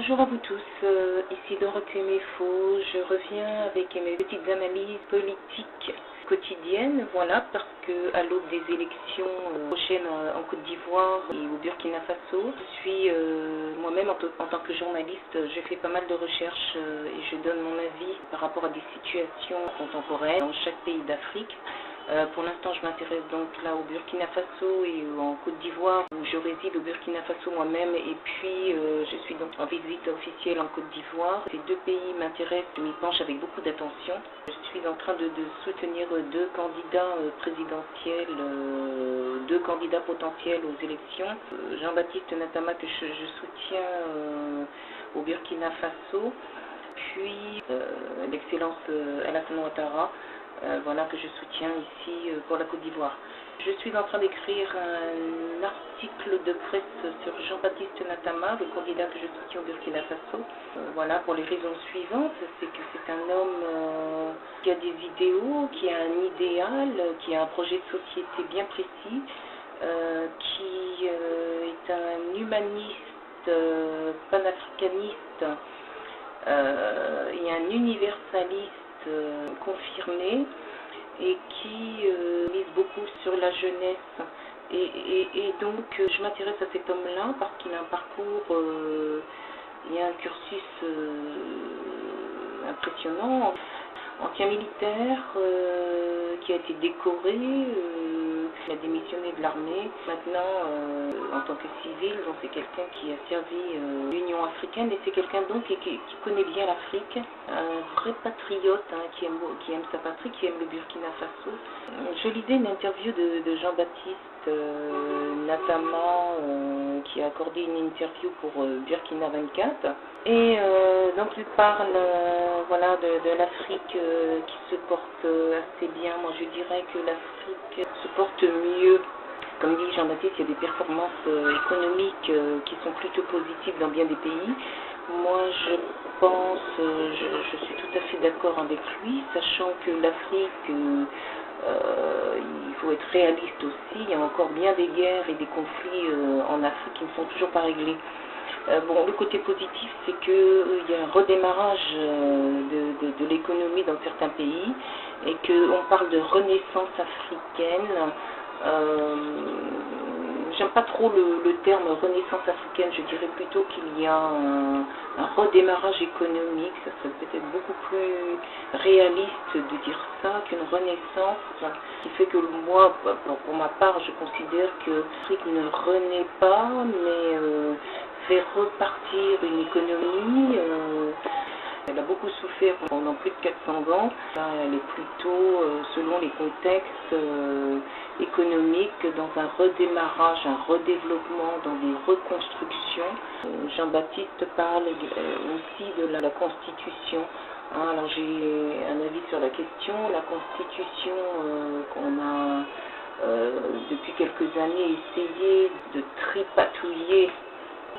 Bonjour à vous tous, ici Dorothée Méfaux. Je reviens avec mes petites analyses politiques quotidiennes, voilà, parce que à l'aube des élections prochaines en Côte d'Ivoire et au Burkina Faso, je suis moi-même en tant que journaliste, je fais pas mal de recherches et je donne mon avis par rapport à des situations contemporaines dans chaque pays d'Afrique. Pour l'instant, je m'intéresse donc là au Burkina Faso et en Côte d'Ivoire, où je réside au Burkina Faso moi-même, et puis je suis donc en visite officielle en Côte d'Ivoire. Ces deux pays m'intéressent, je m'y penche avec beaucoup d'attention. Je suis en train de soutenir deux candidats présidentiels, deux candidats potentiels aux élections. Jean-Baptiste Natama, que je soutiens au Burkina Faso, puis l'excellence Alassane Ouattara, voilà, que je soutiens ici pour la Côte d'Ivoire. Je suis en train d'écrire un article de presse sur Jean-Baptiste Natama, le candidat que je soutiens au Burkina Faso. Voilà, pour les raisons suivantes, c'est que c'est un homme qui a des idéaux, qui a un idéal, qui a un projet de société bien précis, qui est un humaniste, panafricaniste et un universaliste confirmé, et qui mise beaucoup sur la jeunesse. Et donc je m'intéresse à cet homme-là parce qu'il a un parcours, il y a un cursus impressionnant, ancien militaire qui a été décoré, il a démissionné de l'armée. Maintenant, en tant que civil, donc c'est quelqu'un qui a servi l'Union africaine, et c'est quelqu'un donc qui connaît bien l'Afrique, un vrai patriote, qui aime sa patrie, qui aime le Burkina Faso. Je lisais une interview de Jean-Baptiste Natama, qui a accordé une interview pour Burkina 24, et donc il parle voilà, de l'Afrique qui se porte assez bien. Moi je dirais que l'Afrique se porte mieux. Comme dit Jean-Baptiste, il y a des performances économiques qui sont plutôt positives dans bien des pays. Moi je pense, je suis tout à fait d'accord avec lui, sachant que l'Afrique, il faut être réaliste aussi, il y a encore bien des guerres et des conflits en Afrique qui ne sont toujours pas réglés. Bon, le côté positif, c'est qu'il y a un redémarrage de l'économie dans certains pays, et qu'on parle de renaissance africaine. J'aime pas trop le terme renaissance africaine, je dirais plutôt qu'il y a un redémarrage économique. Ça serait peut-être beaucoup plus réaliste de dire ça qu'une renaissance, qui fait que moi, pour ma part, je considère que l'Afrique ne renaît pas, mais fait repartir une économie. Elle a beaucoup souffert pendant plus de 400 ans. Là, elle est plutôt, selon les contextes économiques, dans un redémarrage, un redéveloppement, dans des reconstructions. Jean-Baptiste parle aussi de la Constitution. Alors j'ai un avis sur la question. La Constitution qu'on a depuis quelques années essayé de tripatouiller,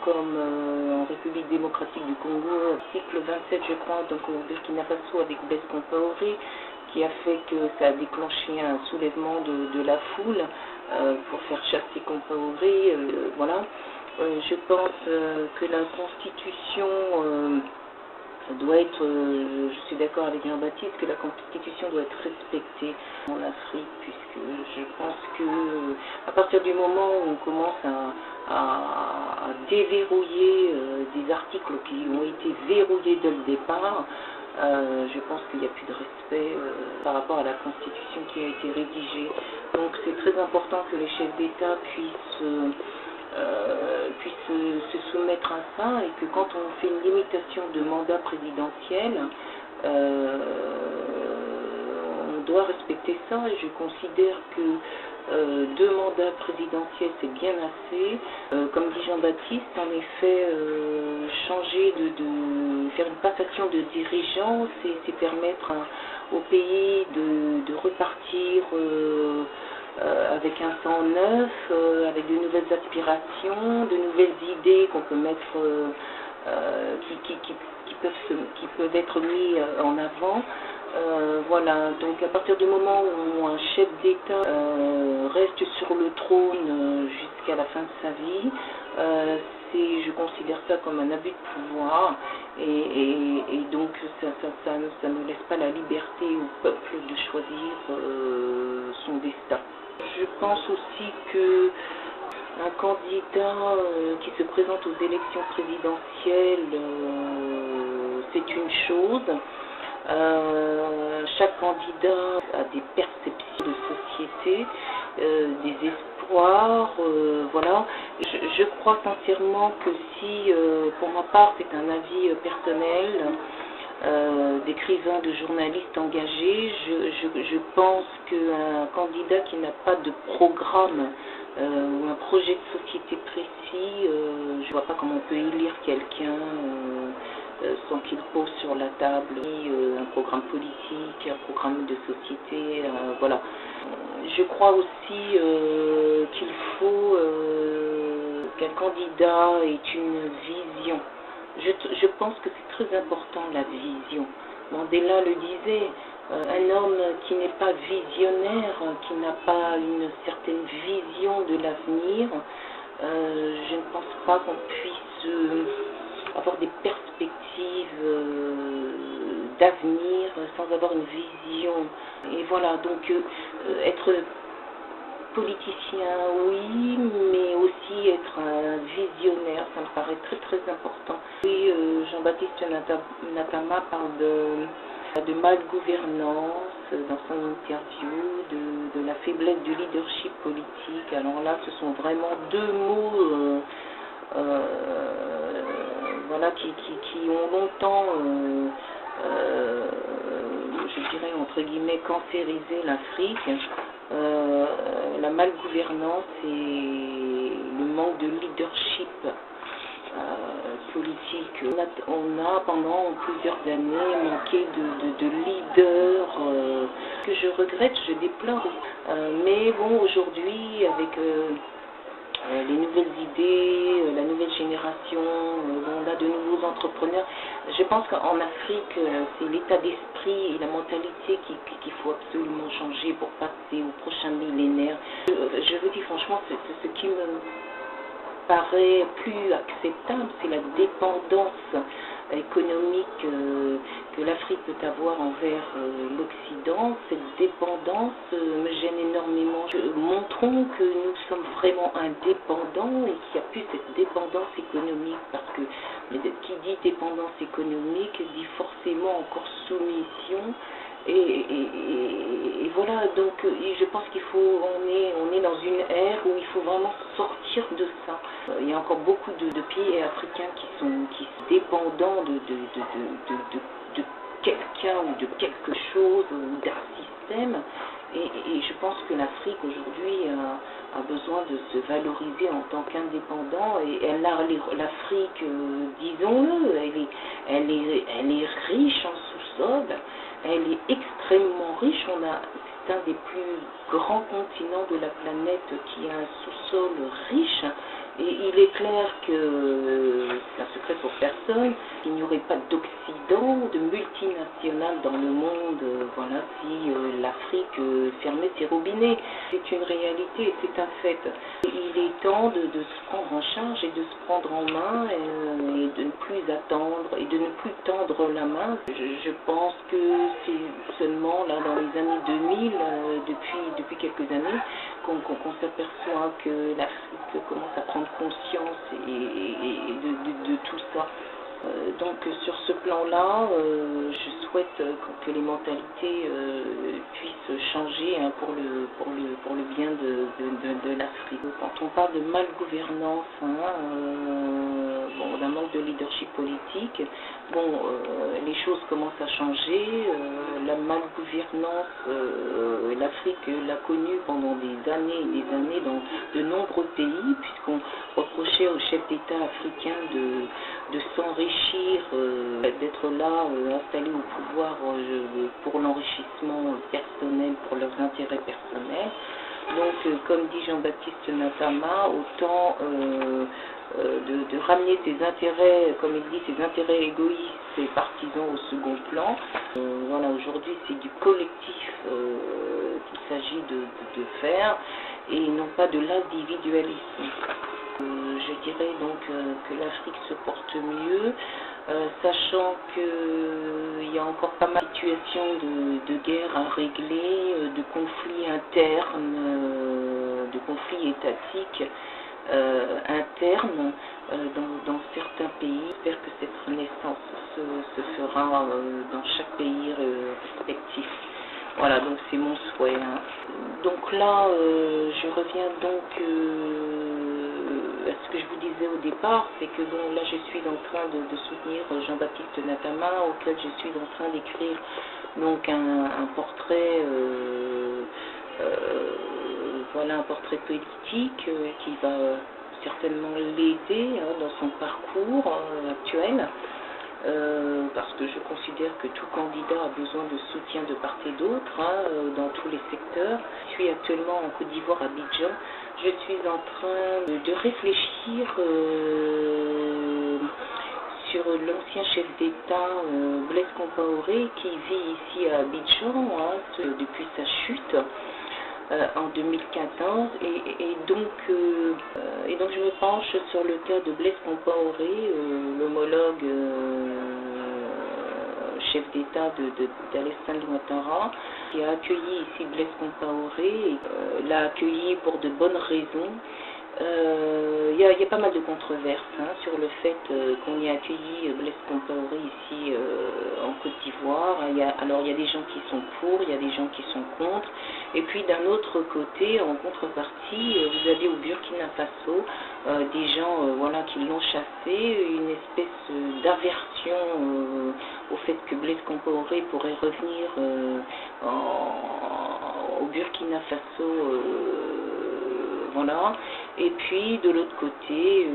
comme en République démocratique du Congo, article 27 je crois, donc au Burkina Faso avec Blaise Compaoré, qui a fait que ça a déclenché un soulèvement de la foule pour faire chasser Compaoré, voilà. Je pense que la Constitution doit être, je suis d'accord avec Jean-Baptiste, que la Constitution doit être respectée en Afrique, puisque je pense que à partir du moment où on commence à déverrouiller des articles qui ont été verrouillés dès le départ, je pense qu'il n'y a plus de respect par rapport à la Constitution qui a été rédigée. Donc c'est très important que les chefs d'État puissent se soumettre à ça, et que quand on fait une limitation de mandat présidentiel, on doit respecter ça, et je considère que 2 mandats présidentiels c'est bien assez. Comme dit Jean-Baptiste, en effet, changer faire une passation de dirigeants, c'est permettre au pays de repartir avec un sang neuf, avec de nouvelles aspirations, de nouvelles idées qu'on peut mettre, qui peuvent être mis en avant. Voilà, donc à partir du moment où un chef d'État reste sur le trône jusqu'à la fin de sa vie, je considère ça comme un abus de pouvoir et donc ça ne laisse pas la liberté au peuple de choisir son destin. Je pense aussi que un candidat qui se présente aux élections présidentielles, c'est une chose. Chaque candidat a des perceptions de société, des espoirs, voilà. Je crois sincèrement que si, pour ma part, c'est un avis personnel, d'écrivain, de journaliste engagé, je pense qu'un candidat qui n'a pas de programme ou un projet de société précis, je ne vois pas comment on peut élire quelqu'un sans qu'il pose sur la table un programme politique, un programme de société, voilà. Je crois aussi qu'il faut qu'un candidat ait une vision. Je pense que c'est très important la vision. Mandela le disait, un homme qui n'est pas visionnaire, qui n'a pas une certaine vision de l'avenir, je ne pense pas qu'on puisse avoir des perspectives d'avenir sans avoir une vision. Et voilà, donc être politicien, oui, mais aussi être un visionnaire, ça me paraît très très important. Oui, Jean-Baptiste Natama parle de malgouvernance dans son interview, de la faiblesse du leadership politique. Alors là, ce sont vraiment deux mots voilà, qui ont longtemps, je dirais entre guillemets, cancérisé l'Afrique. La malgouvernance et le manque de leadership politique. On a pendant plusieurs années manqué de leaders que je regrette, je déplore. Mais bon, aujourd'hui, avec les nouvelles idées, la nouvelle génération, on a de nouveaux entrepreneurs. Je pense qu'en Afrique, c'est l'état d'esprit et la mentalité qu'il faut absolument changer pour passer au prochain millénaire. Je vous dis franchement, ce qui me paraît plus acceptable, c'est la dépendance économique que l'Afrique peut avoir envers l'Occident. Cette dépendance me gêne énormément. Montrons que nous sommes vraiment indépendants et qu'il n'y a plus cette dépendance économique, parce que qui dit dépendance économique dit forcément encore soumission. Et voilà, donc je pense on est dans une ère où il faut vraiment sortir de ça. Il y a encore beaucoup de pays africains qui sont dépendants de quelqu'un ou de quelque chose ou d'un système. Et je pense que l'Afrique aujourd'hui a besoin de se valoriser en tant qu'indépendant. Et l'Afrique, disons-le, elle est riche en sous-sol. Elle est extrêmement riche. C'est un des plus grands continents de la planète qui a un sous-sol riche. Et il est clair que c'est un secret pour personne, il n'y aurait pas d'Occident, de multinationales dans le monde, voilà, si l'Afrique fermait ses robinets. C'est une réalité, c'est un fait. Il est temps de se prendre en charge et de se prendre en main et de ne plus attendre et de ne plus tendre la main. Je pense que c'est seulement là dans les années 2000, depuis quelques années, qu'on s'aperçoit que l'Afrique commence à prendre conscience et de tout ça. Donc sur ce plan-là, je souhaite que les mentalités puissent changer pour le bien de l'Afrique. Quand on parle de malgouvernance, d'un manque de leadership politique, les choses commencent à changer. La malgouvernance, l'Afrique l'a connue pendant des années et des années dans de nombreux pays, puisqu'on reprochait aux chefs d'État africains de s'enrichir, d'être là, installés au pouvoir pour l'enrichissement personnel, pour leurs intérêts personnels. Donc, comme dit Jean-Baptiste Natama, autant de ramener ses intérêts, comme il dit, ses intérêts égoïstes et partisans au second plan. Voilà, aujourd'hui, c'est du collectif qu'il s'agit de faire et non pas de l'individualisme. Je dirais donc que l'Afrique se porte mieux, sachant qu'il y a encore pas mal de situations de guerre à régler, de conflits internes, de conflits étatiques internes dans certains pays. J'espère que cette renaissance se fera dans chaque pays respectif. Voilà, donc c'est mon souhait. Hein. Donc là, je reviens donc à ce que je vous disais au départ, c'est que bon, là je suis en train de soutenir Jean-Baptiste Natama, auquel je suis en train d'écrire donc un portrait, voilà, un portrait politique qui va certainement l'aider dans son parcours actuel. Parce que je considère que tout candidat a besoin de soutien de part et d'autre, dans tous les secteurs. Je suis actuellement en Côte d'Ivoire, à Abidjan. Je suis en train de réfléchir sur l'ancien chef d'État Blaise Compaoré, qui vit ici à Abidjan depuis sa chute. En 2014 et donc je me penche sur le cas de Blaise Compaoré, l'homologue chef d'État d'Alassane Ouattara, qui a accueilli ici Blaise Compaoré, l'a accueilli pour de bonnes raisons. Il y a pas mal de controverses sur le fait qu'on ait accueilli Blaise Compaoré ici en Côte d'Ivoire. Alors il y a des gens qui sont pour, il y a des gens qui sont contre. Et puis d'un autre côté, en contrepartie, vous avez au Burkina Faso des gens voilà, qui l'ont chassé, une espèce d'aversion au fait que Blaise Compaoré pourrait revenir au Burkina Faso. Voilà. Et puis de l'autre côté,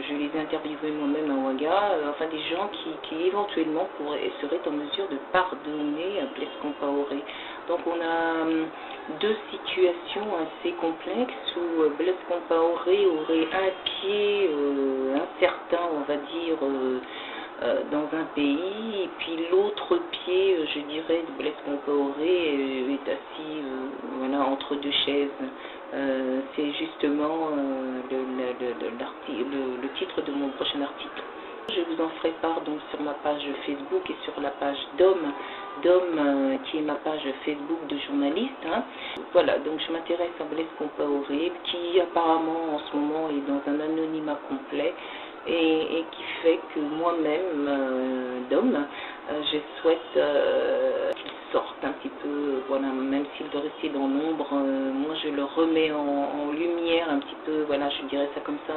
je les ai interviewés moi-même à Ouaga, enfin des gens qui éventuellement seraient en mesure de pardonner à Blaise Compaoré. Donc on a deux situations assez complexes où Blaise Compaoré aurait un pied incertain, on va dire, dans un pays, et puis l'autre pied, je dirais, de Blaise Compaoré est assis voilà, entre deux chaises. C'est justement le titre de mon prochain article. Je vous en ferai part donc sur ma page Facebook et sur la page d'Homme, qui est ma page Facebook de journaliste. Hein. Voilà, donc je m'intéresse à Blaise Compaoré, qui apparemment en ce moment est dans un anonymat complet et qui fait que moi-même, d'Homme, je souhaite qu'il sorte un petit peu, voilà, même s'il doit rester dans l'ombre, moi je le remets en lumière un petit peu, voilà, je dirais ça comme ça,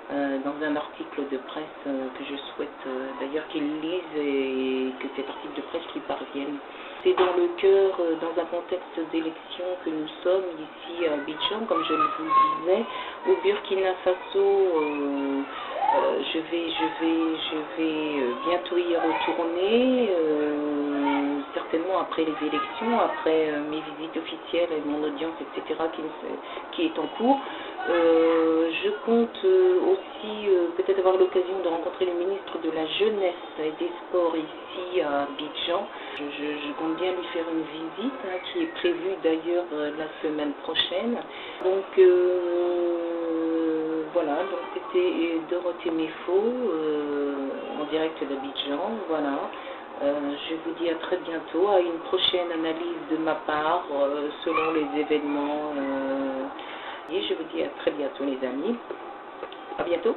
dans un article de presse que je souhaite d'ailleurs qu'il lise et que cet article de presse lui parvienne. C'est dans le cœur, dans un contexte d'élection que nous sommes ici à Abidjan, comme je vous le disais. Au Burkina Faso, je vais bientôt y retourner, certainement après les élections, après mes visites officielles et mon audience, etc., qui est en cours. Je compte aussi peut-être avoir l'occasion de rencontrer le ministre de la Jeunesse et des Sports ici à Abidjan. Je compte bien lui faire une visite, qui est prévue d'ailleurs la semaine prochaine. Donc voilà, donc c'était Dorothée Méfaux en direct d'Abidjan. Voilà. Je vous dis à très bientôt, à une prochaine analyse de ma part selon les événements. Et je vous dis à très bientôt les amis. À bientôt.